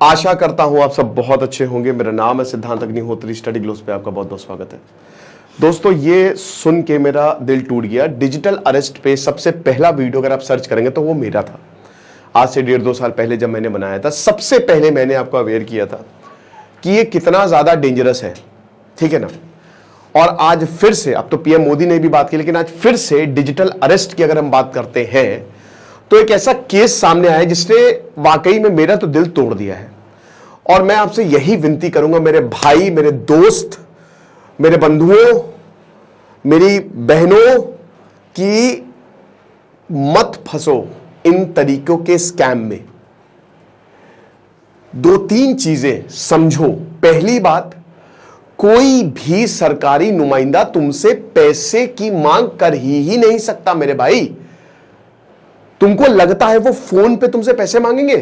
आशा करता हूं आप सब बहुत अच्छे होंगे। मेरा नाम है सिद्धांत अग्निहोत्री, स्टडी ग्लोस पे आपका बहुत बहुत स्वागत है। दोस्तों, ये सुन के मेरा दिल टूट गया। डिजिटल अरेस्ट पे सबसे पहला वीडियो अगर आप सर्च करेंगे तो वो मेरा था। आज से 1.5-2 साल पहले जब मैंने बनाया था, सबसे पहले मैंने आपको अवेयर किया था कि ये कितना ज्यादा डेंजरस है, ठीक है ना। और आज फिर से, अब तो पीएम मोदी ने भी बात की, लेकिन आज फिर से डिजिटल अरेस्ट की अगर हम बात करते हैं तो एक ऐसा केस सामने आया है जिसने वाकई में मेरा तो दिल तोड़ दिया है। और मैं आपसे यही विनती करूंगा, मेरे भाई, मेरे दोस्त, मेरे बंधुओं, मेरी बहनों, कि मत फंसो इन तरीकों के स्कैम में। 2-3 चीजें समझो। पहली बात, कोई भी सरकारी नुमाइंदा तुमसे पैसे की मांग कर ही नहीं सकता मेरे भाई। तुमको लगता है वो फोन पे तुमसे पैसे मांगेंगे?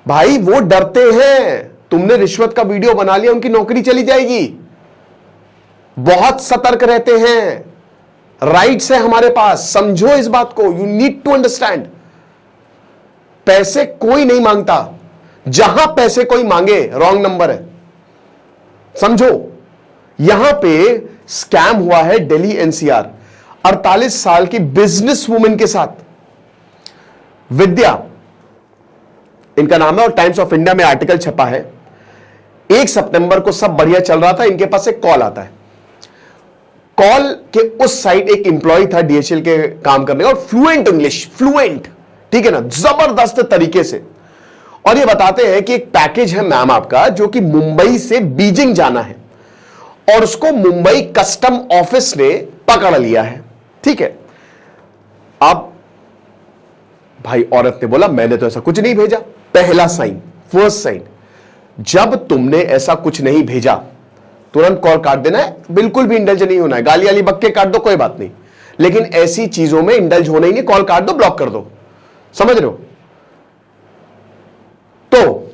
भाई वो डरते हैं, तुमने रिश्वत का वीडियो बना लिया उनकी नौकरी चली जाएगी। बहुत सतर्क रहते हैं। राइट्स है हमारे पास, समझो इस बात को। You need to understand. पैसे कोई नहीं मांगता। जहां पैसे कोई मांगे, रॉन्ग नंबर है, समझो। यहां पे स्कैम हुआ है दिल्ली एनसीआर 48 साल की बिजनेस वुमेन के साथ। विद्या इनका नाम है और टाइम्स ऑफ इंडिया में आर्टिकल छपा है। 1 सितंबर को सब बढ़िया चल रहा था, इनके पास एक कॉल आता है। कॉल के उस साइड एक एम्प्लॉय था डीएचएल के काम करने, और फ्लुएंट इंग्लिश, फ्लुएंट, ठीक है ना, जबरदस्त तरीके से। और ये बताते हैं कि एक पैकेज है मैम आपका, जो कि मुंबई से बीजिंग जाना है, और उसको मुंबई कस्टम ऑफिस ने पकड़ लिया है, ठीक है। अब भाई औरत ने बोला मैंने तो ऐसा कुछ नहीं भेजा। पहला साइन, फर्स्ट साइन, जब तुमने ऐसा कुछ नहीं भेजा तुरंत कॉल काट देना है। बिल्कुल भी इंडल्ज नहीं होना है। गाली वाली बक्के काट दो, कोई बात नहीं, लेकिन ऐसी चीजों में इंडल्ज होना ही नहीं। कॉल काट दो, ब्लॉक कर दो, समझ रहे हो। तो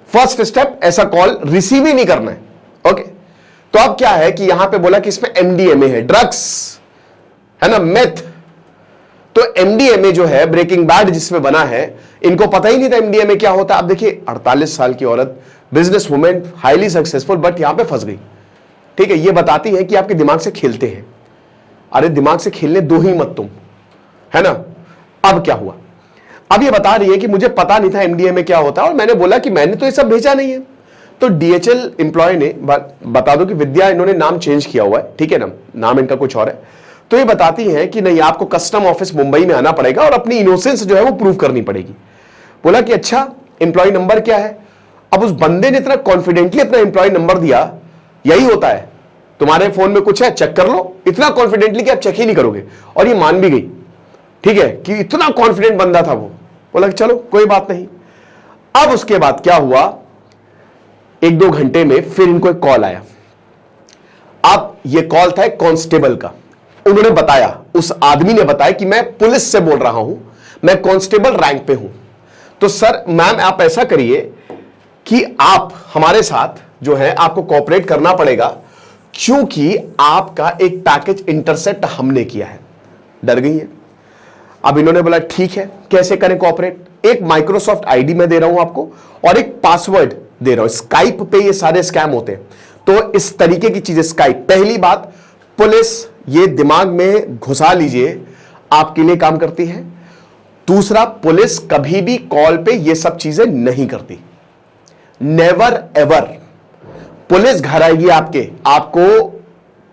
फर्स्ट स्टेप, ऐसा कॉल रिसीव ही नहीं करना है, ओके। तो अब क्या है कि यहां पे बोला कि इसमें एमडीएमए है, ड्रग्स है ना, मेथ। तो एमडीएमए जो है, ब्रेकिंग बैड जिसमें बना है, इनको पता ही नहीं था एमडीएमए क्या होता है। अब देखिए, 48 साल की औरत, business women, highly successful, but यहां पे फंस गई, ठीक है। ये बताती है कि आपके दिमाग से खेलते हैं। अरे दिमाग से खेलने दो ही मत तुम, है ना। अब क्या हुआ, अब ये बता रही है कि मुझे पता नहीं था एमडीएमए क्या होता है, और मैंने बोला कि मैंने तो ये सब भेजा नहीं है। तो डीएचएल एम्प्लॉय ने, बता दो कि विद्या, इन्होंने नाम चेंज किया हुआ है, ठीक है ना, नाम इनका कुछ और है। तो ये बताती हैं कि नहीं, आपको कस्टम ऑफिस मुंबई में आना पड़ेगा और अपनी इनोसेंस जो है वो प्रूव करनी पड़ेगी। बोला कि अच्छा, एम्प्लॉय नंबर क्या है। अब उस बंदे ने इतना कॉन्फिडेंटली अपना एम्प्लॉय नंबर दिया, यही होता है, तुम्हारे फोन में कुछ है चेक कर लो, इतना कॉन्फिडेंटली कि आप चेक ही नहीं करोगे। और ये मान भी गई, ठीक है, कि इतना कॉन्फिडेंट बंदा था वो। बोला कि चलो कोई बात नहीं। अब उसके बाद क्या हुआ, 1-2 घंटे में फिर इनको एक कॉल आया। अब ये कॉल था एक कांस्टेबल का। उन्होंने बताया, उस आदमी ने बताया कि मैं पुलिस से बोल रहा हूं, मैं कांस्टेबल रैंक पे हूं। तो सर, मैम आप ऐसा करिए कि आप हमारे साथ जो है आपको कोऑपरेट करना पड़ेगा, क्योंकि आपका एक पैकेज इंटरसेप्ट हमने किया है। डर गई है। अब इन्होंने बोला ठीक है, कैसे करें कोऑपरेट। एक माइक्रोसॉफ्ट आईडी मैं दे रहा हूं आपको, और एक पासवर्ड दे रहा हूं। स्काइप पे ये सारे स्कैम होते हैं, तो इस तरीके की चीजें स्काइप। पहली बात, पुलिस, ये दिमाग में घुसा लीजिए, आपके लिए काम करती है। दूसरा, पुलिस कभी भी कॉल पे ये सब चीजें नहीं करती, नेवर एवर। पुलिस घर आएगी आपके, आपको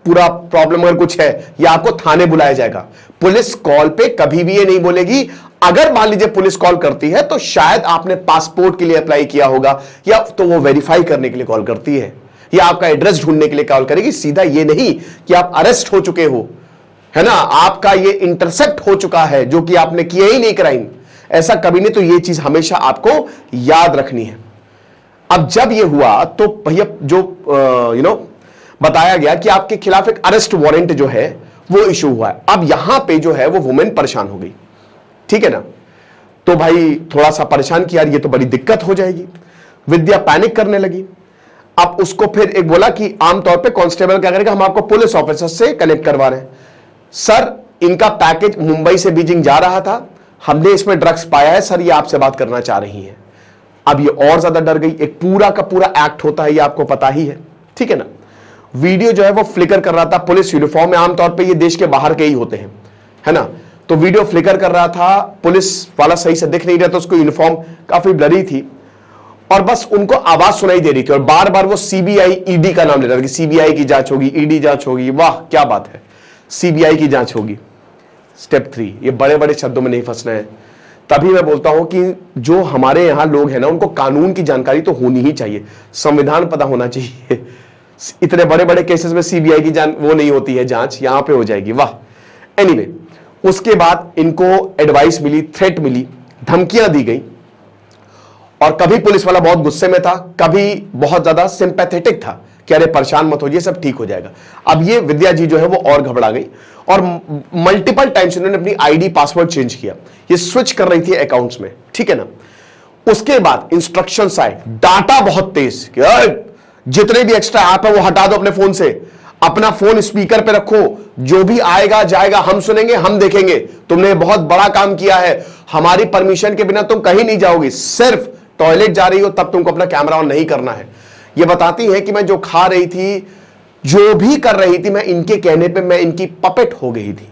पूरा प्रॉब्लम अगर कुछ है, या आपको थाने बुलाया जाएगा। पुलिस कॉल पे कभी भी ये नहीं बोलेगी। अगर मान लीजिए पुलिस कॉल करती है तो शायद आपने पासपोर्ट के लिए अप्लाई किया होगा, या तो वो वेरीफाई करने के लिए कॉल करती है, या आपका एड्रेस ढूंढने के लिए कॉल करेगी। सीधा ये नहीं कि आप अरेस्ट हो चुके हो, है ना, आपका ये इंटरसेप्ट हो चुका है, जो कि आपने किया ही नहीं क्राइम, ऐसा कभी नहीं। तो ये चीज हमेशा आपको याद रखनी है। अब जब ये हुआ तो भैया जो बताया गया कि आपके खिलाफ एक अरेस्ट वारंट जो है वो इशू हुआ है। अब यहां पे जो है वो वुमेन परेशान हो गई, ठीक है ना। तो भाई थोड़ा सा परेशान किया, ये तो बड़ी दिक्कत हो जाएगी। विद्या पैनिक करने लगी। अब उसको फिर एक बोला कि आमतौर पे कांस्टेबल क्या करेगा, हम आपको पुलिस ऑफिसर से कनेक्ट करवा रहे हैं। सर, इनका पैकेज मुंबई से बीजिंग जा रहा था, हमने इसमें ड्रग्स पाया है सर, ये आपसे बात करना चाह रही हैं। अब ये और ज्यादा डर गई। एक पूरा का पूरा एक्ट होता है, ये आपको पता ही है, ठीक है ना। वीडियो जो है वो फ्लिकर कर रहा था, पुलिस यूनिफॉर्म में, आमतौर पे ये देश के बाहर के ही होते हैं, है ना। तो वीडियो फ्लिकर कर रहा था, पुलिस वाला सही से दिख नहीं रहा था, उसको यूनिफॉर्म काफी ब्लरी थी और बस उनको आवाज सुनाई दे रही थी और बार बार वो सीबीआई ईडी का नाम ले रहा था कि सीबीआई की जांच होगी, ईडी जांच होगी। वाह क्या बात है, सीबीआई की जांच होगी। स्टेप 3, ये बड़े बड़े शब्दों में नहीं फंसना है। तभी मैं बोलता हूं कि जो हमारे यहां लोग हैं ना, उनको कानून की जानकारी तो होनी ही चाहिए, संविधान पता होना चाहिए। इतने बड़े बड़े केसेस में सीबीआई की वो नहीं होती है जांच, यहां पे हो जाएगी। वाह। एनीवे, उसके बाद इनको एडवाइस मिली, थ्रेट मिली, धमकियां दी गई और कभी पुलिस वाला बहुत गुस्से में था, कभी बहुत ज्यादा सिंपैथेटिक था कि अरे परेशान मत हो, ये सब ठीक हो जाएगा। अब ये विद्या जी जो है वो और घबरा गई और मल्टीपल टाइम्स इन्होंने अपनी आईडी पासवर्ड चेंज किया, ये स्विच कर रही थी अकाउंट्स में, ठीक है ना। उसके बाद इंस्ट्रक्शंस आए, डाटा बहुत तेज कि जितने भी एक्स्ट्रा ऐप है वो हटा दो अपने फोन से, अपना फोन स्पीकर पे रखो, जो भी आएगा जाएगा हम सुनेंगे, हम देखेंगे। तुमने बहुत बड़ा काम किया है, हमारी परमिशन के बिना तुम कहीं नहीं जाओगी, सिर्फ टॉयलेट जा रही हो तब तुमको अपना कैमरा ऑन नहीं करना है। ये बताती है कि मैं जो खा रही थी, जो भी कर रही थी, मैं इनके कहने पे मैं इनकी पपेट हो गई थी।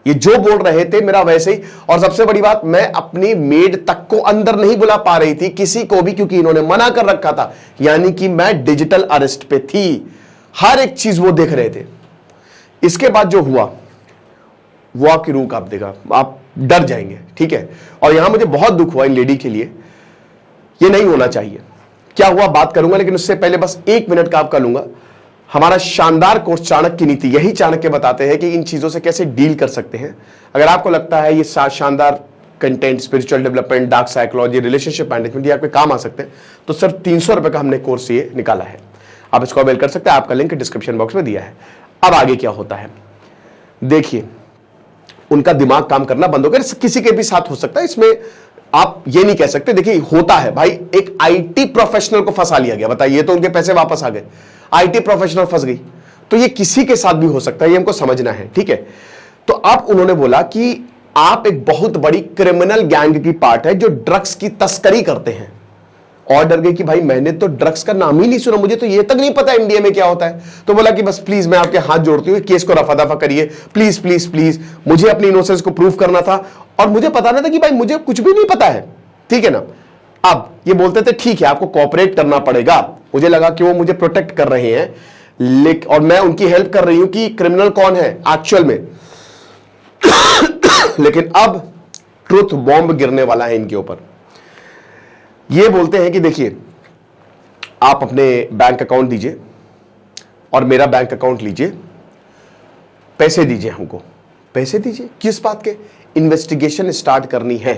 ये जो बोल रहे थे मेरा वैसे ही। और सबसे बड़ी बात, मैं अपनी मेड तक को अंदर नहीं बुला पा रही थी, किसी को भी, क्योंकि इन्होंने मना कर रखा था। यानी कि मैं डिजिटल अरेस्ट पे थी, हर एक चीज वो देख रहे थे। इसके बाद जो हुआ वो आपकी रूह कांप देगा, आप डर जाएंगे, ठीक है। और यहां मुझे बहुत दुख हुआ इन लेडी के लिए, ये नहीं होना चाहिए। क्या हुआ बात करूंगा, लेकिन उससे पहले बस 1 मिनट का आपका लूंगा। हमारा शानदार कोर्स चाणक्य नीति, यही चाणक्य बताते हैं कि इन चीजों से कैसे डील कर सकते हैं। अगर आपको लगता है ये शानदार content, spiritual development, dark psychology, relationship management, ये आपके काम आ सकते हैं, तो सिर्फ 300 रुपए का हमने कोर्स ये निकाला है, आप इसको अवेल कर सकते हैं। आपका लिंक डिस्क्रिप्शन बॉक्स में दिया है। अब आगे क्या होता है देखिए, उनका दिमाग काम करना बंद हो गया। किसी के भी साथ हो सकता है, इसमें आप ये नहीं कह सकते। देखिए होता है भाई, एक आईटी प्रोफेशनल को फंसा लिया गया, बताइए, तो उनके पैसे वापस आ गए, आईटी प्रोफेशनल फंस गई, तो ये किसी के साथ भी हो सकता है, ये हमको समझना है, ठीक है। तो अब उन्होंने बोला कि आप एक बहुत बड़ी क्रिमिनल गैंग की पार्ट है जो ड्रग्स की तस्करी करते हैं। और डर गई कि भाई मैंने तो ड्रग्स का नाम ही नहीं सुना, मुझे तो ये तक नहीं पता एमडीएमए में क्या होता है। तो बोला कि बस प्लीज मैं आपके हाथ जोड़ती हूँ, केस को रफा दफा करिए, प्लीज प्लीज प्लीज, मुझे अपनी इनोसेंस को प्रूव करना था और मुझे पता ना था कि भाई मुझे कुछ भी नहीं पता है, ठीक है ना। अब ये बोलते थे ठीक है आपको कोऑपरेट करना पड़ेगा। मुझे लगा कि वो मुझे प्रोटेक्ट कर रहे हैं, लेकिन और मैं उनकी हेल्प कर रही हूं कि क्रिमिनल कौन है एक्चुअल में। लेकिन अब ट्रुथ बॉम्ब गिरने वाला है इनके ऊपर। ये बोलते हैं कि देखिए आप अपने बैंक अकाउंट दीजिए और मेरा बैंक अकाउंट लीजिए, पैसे दीजिए हमको, पैसे दीजिए। किस बात के? इन्वेस्टिगेशन स्टार्ट करनी है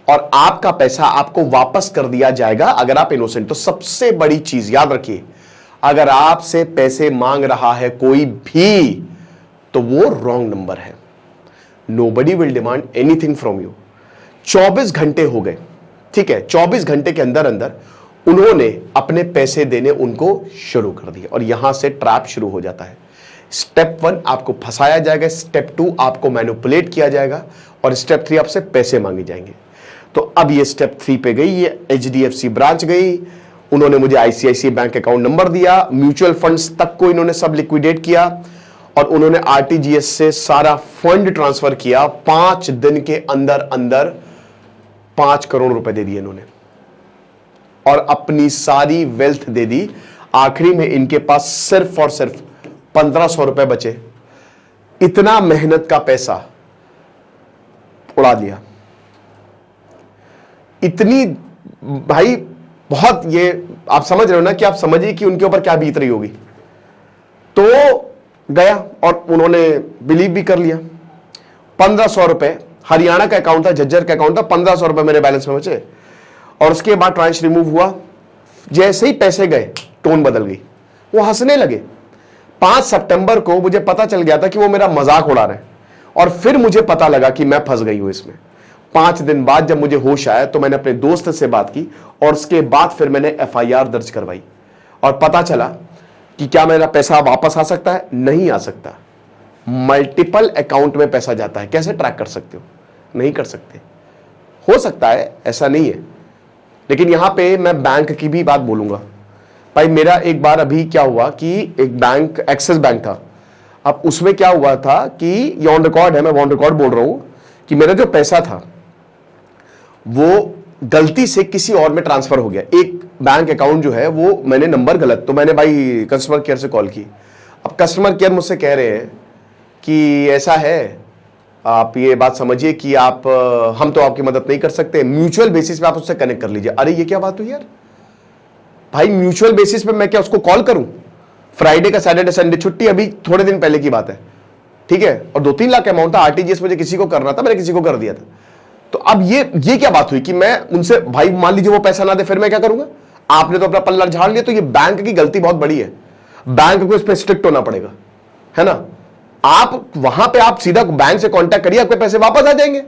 और आपका पैसा आपको वापस कर दिया जाएगा अगर आप इनोसेंट। तो सबसे बड़ी चीज याद रखिए, अगर आपसे पैसे मांग रहा है कोई भी तो वो रॉन्ग नंबर है। Nobody will demand anything from you. 24 घंटे हो गए, ठीक है, 24 घंटे के अंदर अंदर उन्होंने अपने पैसे देने उनको शुरू कर दिए और यहां से ट्रैप शुरू हो जाता है। स्टेप 1 आपको फंसाया जाएगा, स्टेप 2 आपको मैनिपुलेट किया जाएगा और स्टेप 3 आपसे पैसे मांगे जाएंगे। तो अब ये स्टेप 3 पे गई, ये एचडीएफसी ब्रांच गई, उन्होंने मुझे आईसीआईसीआई बैंक अकाउंट नंबर दिया, म्यूचुअल फंड्स तक को इन्होंने सब लिक्विडेट किया और उन्होंने आरटीजीएस से सारा फंड ट्रांसफर किया। 5 दिन के अंदर अंदर 5 करोड़ रुपए दे दिए इन्होंने और अपनी सारी वेल्थ दे दी। आखिरी में इनके पास सिर्फ और सिर्फ 1500 रुपए बचे। इतना मेहनत का पैसा उड़ा दिया। इतनी भाई बहुत, ये आप समझ रहे हो ना कि आप समझिए कि उनके ऊपर क्या बीत रही होगी। तो गया और उन्होंने बिलीव भी कर लिया। 1500 रुपए, हरियाणा का अकाउंट था, झज्जर का अकाउंट था, 1500 रुपए मेरे बैलेंस में बचे और उसके बाद ट्रांस रिमूव हुआ। जैसे ही पैसे गए टोन बदल गई, वो हंसने लगे। 5 सितंबर को मुझे पता चल गया था कि वो मेरा मजाक उड़ा रहे हैं और फिर मुझे पता लगा कि मैं फंस गई हूं इसमें। 5 दिन बाद जब मुझे होश आया तो मैंने अपने दोस्त से बात की और उसके बाद फिर मैंने एफआईआर दर्ज करवाई और पता चला कि क्या मेरा पैसा वापस आ सकता है? नहीं आ सकता। मल्टीपल अकाउंट में पैसा जाता है, कैसे ट्रैक कर सकते हो? नहीं कर सकते। हो सकता है, ऐसा नहीं है, लेकिन यहां पे मैं बैंक की भी बात बोलूंगा। भाई मेरा एक बार अभी क्या हुआ कि एक बैंक एक्सिस बैंक था, अब उसमें क्या हुआ था कि ये ऑन रिकॉर्ड है, मैं ऑन रिकॉर्ड बोल रहा हूं कि मेरा जो पैसा था वो गलती से किसी और में ट्रांसफर हो गया। एक बैंक अकाउंट जो है वो मैंने नंबर गलत, तो मैंने भाई कस्टमर केयर से कॉल की। अब कस्टमर केयर मुझसे कह रहे हैं कि ऐसा है, आप ये बात समझिए कि आप हम तो आपकी मदद नहीं कर सकते, म्यूचुअल बेसिस पे आप उससे कनेक्ट कर लीजिए। अरे ये क्या बात हुई यार भाई, म्यूचुअल बेसिस पे मैं क्या उसको कॉल करूं? फ्राइडे का सैटरडे संडे छुट्टी, अभी थोड़े दिन पहले की बात है, ठीक है, और 2-3 लाख अमाउंट था, आरटीजीएस मुझे किसी को करना था, मैंने किसी को कर दिया था। तो अब ये क्या बात हुई कि मैं उनसे, भाई मान लीजिए वो पैसा ना दे, फिर मैं क्या करूंगा? आपने तो अपना पल्ला झाड़ लिया, तो ये बैंक की गलती बहुत बड़ी है, बैंक को इस पर स्ट्रिक्ट होना पड़ेगा, है ना। आप वहां पे आप सीधा बैंक से कांटेक्ट करिए, आपके पैसे वापस आ जाएंगे।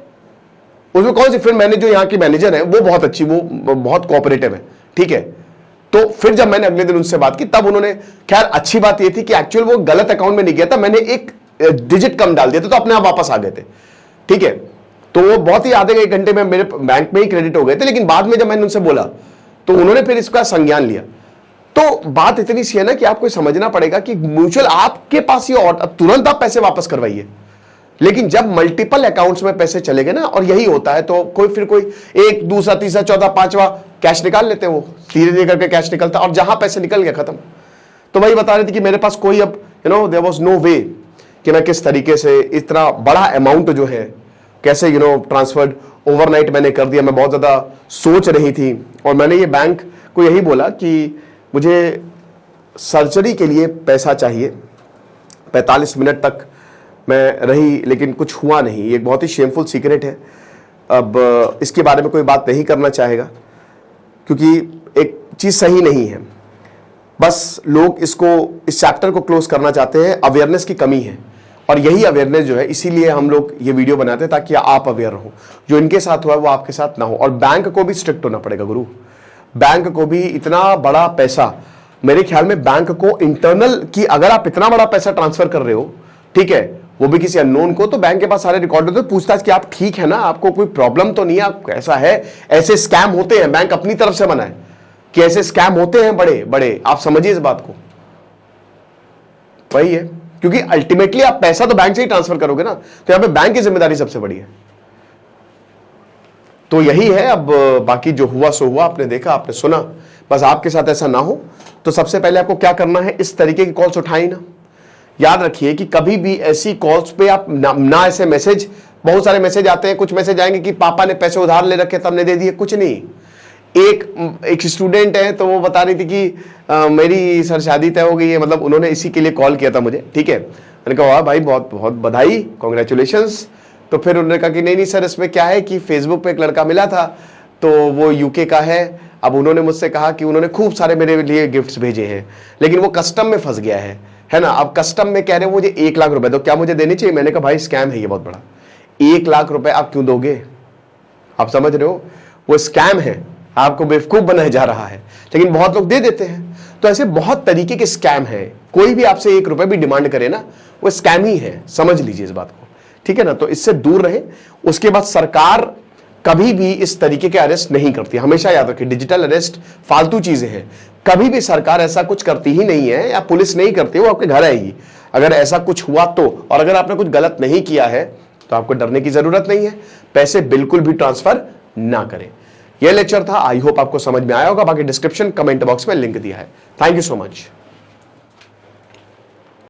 उसमें कौन सी, फिर मैंने जो यहाँ की मैनेजर है वो बहुत अच्छी, वो बहुत कोऑपरेटिव है, ठीक है। तो फिर जब मैंने अगले दिन उनसे बात की, तब उन्होंने, खैर अच्छी बात ये थी कि एक्चुअल वो गलत अकाउंट में नहीं गया था, मैंने एक डिजिट कम डाल दिया था, तो अपने आप वापस आ गए थे, ठीक है। तो वो बहुत ही आधे एक घंटे में मेरे बैंक में ही क्रेडिट हो गए थे। लेकिन बाद में जब मैंने उनसे बोला तो उन्होंने फिर इसका संज्ञान लिया। तो बात इतनी सी है ना कि आपको समझना पड़ेगा कि म्यूचुअल आपके पास ही, और तुरंत आप पैसे वापस करवाइए, लेकिन जब मल्टीपल अकाउंट्स में पैसे चले गए ना, और यही होता है, तो कोई एक दूसरा तीसरा चौथा पांचवा कैश निकाल लेते हैं, वो धीरे धीरे करके कैश निकलता, और जहां पैसे निकल गया खत्म। तो वही बता रहे थे कि मेरे पास कोई, अब देयर वाज नो वे कि मैं किस तरीके से इतना बड़ा अमाउंट जो है कैसे ट्रांसफर्ड ओवरनाइट मैंने कर दिया। मैं बहुत ज्यादा सोच रही थी, और मैंने ये बैंक को यही बोला कि मुझे सर्जरी के लिए पैसा चाहिए। 45 मिनट तक मैं रही, लेकिन कुछ हुआ नहीं। ये एक बहुत ही शेमफुल सीक्रेट है। अब इसके बारे में कोई बात नहीं करना चाहेगा, क्योंकि एक चीज सही नहीं है। बस लोग इस चैप्टर को क्लोज करना चाहते हैं, अवेयरनेस की कमी है, और यही अवेयरनेस जो है, इसीलिए हम लोग ये वीडियो बनाते हैं ताकि आप अवेयर रहो। जो इनके साथ हुआ है वो आपके साथ ना हो। और बैंक को भी स्ट्रिक्ट होना पड़ेगा गुरु, बैंक को भी। इतना बड़ा पैसा, मेरे ख्याल में बैंक को इंटरनल की, अगर आप इतना बड़ा पैसा ट्रांसफर कर रहे हो, ठीक है, वो भी किसी अननोन को, तो बैंक के पास सारे रिकॉर्ड होते हैं, पूछताछ कि आप ठीक है ना, आपको कोई प्रॉब्लम तो नहीं है, आप कैसा है। ऐसे स्कैम होते हैं, बैंक अपनी तरफ से बनाए कि ऐसे स्कैम होते हैं बड़े बड़े, आप समझिए इस बात को। वही है, क्योंकि अल्टीमेटली आप पैसा तो बैंक से ही ट्रांसफर करोगे ना, तो यहां पे बैंक की जिम्मेदारी सबसे बड़ी है। तो यही है। अब बाकी जो हुआ सो हुआ, आपने देखा, आपने सुना, बस आपके साथ ऐसा ना हो। तो सबसे पहले आपको क्या करना है, इस तरीके की कॉल्स उठाई ना। याद रखिए कि कभी भी ऐसी कॉल्स पे आप ना ऐसे मैसेज, बहुत सारे मैसेज आते हैं, कुछ मैसेज आएंगे कि पापा ने पैसे उधार ले रखे तब ने दे दिए, कुछ नहीं। एक स्टूडेंट है, तो वो बता रही थी कि मेरी सर शादी तय हो गई है, मतलब उन्होंने इसी के लिए कॉल किया था मुझे, ठीक है। मैंने कहा वाह भाई, बहुत बहुत बधाई, कॉन्ग्रेचुलेशंस। तो फिर उन्होंने कहा कि नहीं सर, इसमें क्या है कि फेसबुक पे एक लड़का मिला था, तो वो यूके का है। अब उन्होंने मुझसे कहा कि उन्होंने खूब सारे मेरे लिए गिफ्ट्स भेजे हैं, लेकिन वो कस्टम में फंस गया है ना। अब कस्टम में कह रहे हो मुझे 1 लाख रुपए दो, क्या मुझे देनी चाहिए? मैंने कहा भाई स्कैम है ये बहुत बड़ा, 1 लाख रुपए आप क्यों दोगे? आप समझ रहे हो, वो स्कैम है, आपको बेवकूफ बनाया जा रहा है, लेकिन बहुत लोग दे देते हैं। तो ऐसे बहुत तरीके के स्कैम है। कोई भी आपसे 1 रुपए भी डिमांड करे ना, वो स्कैम ही है, समझ लीजिए इस बात को, ठीक है ना। तो इससे दूर रहे। उसके बाद सरकार कभी भी इस तरीके के अरेस्ट नहीं करती, हमेशा याद रखिए, डिजिटल अरेस्ट फालतू चीजें हैं। कभी भी सरकार ऐसा कुछ करती ही नहीं है, या पुलिस नहीं करती, वो आपके घर आएगी अगर ऐसा कुछ हुआ तो। और अगर आपने कुछ गलत नहीं किया है तो आपको डरने की जरूरत नहीं है। पैसे बिल्कुल भी ट्रांसफर ना करें। यह लेक्चर था, आई होप आपको समझ में आया होगा। बाकी डिस्क्रिप्शन कमेंट बॉक्स में लिंक दिया है। Thank you so much.